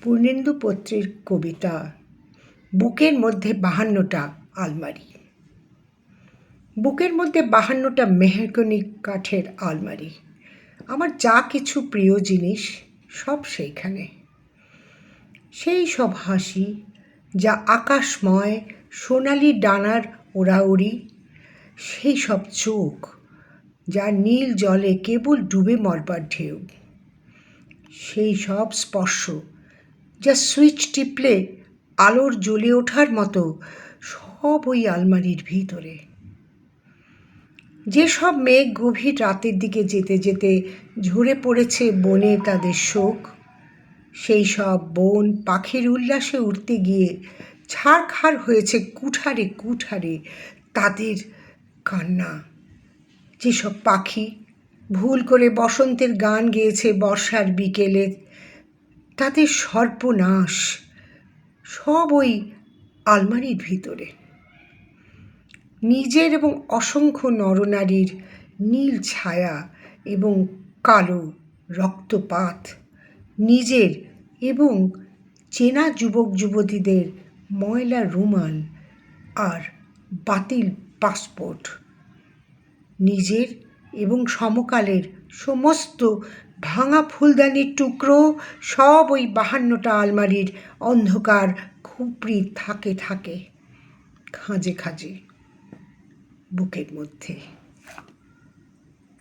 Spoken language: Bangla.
পূর্ণেন্দু পত্রের কবিতা বুকের মধ্যে 52টা আলমারি। বুকের মধ্যে 52টা মেহগনি কাঠের আলমারি। আমার যা কিছু প্রিয় জিনিস সব সেইখানে। সেই সব হাসি যা আকাশময় সোনালি ডানার ওড়াউড়ি, সেই সব চোখ যা নীল জলে কেবল ডুবে মরবার ঢেউ, সেই সব স্পর্শ যা সুইচ টিপলে আলোর জ্বলে ওঠার মতো, সব ওই আলমারির ভিতরে। যেসব মেঘ গভীর রাতের দিকে যেতে যেতে ঝরে পড়েছে বনে তাদের শোক, সেই সব বন পাখির উল্লাসে উঠতে গিয়ে ছারখার হয়েছে কুঠারে কুঠারে তাদের কান্না। যেসব পাখি ভুল করে বসন্তের গান গেয়েছে বর্ষার বিকেলে, তাদের সর্বনাশ সব ওই আলমারির ভিতরে। নিজের এবং অসংখ্য নরনারীর নীল ছায়া এবং কালো রক্তপাত, নিজের এবং চেনা যুবক যুবতীদের ময়লা রুমাল আর বাতিল পাসপোর্ট, নিজের এবং সমকালের সমস্ত ভাঙা ফুলদানির টুকরো, সব ওই 52টা আলমারির অন্ধকার খুপড়ি থাকে থাকে খাঁজে খাঁজে বুকের মধ্যে।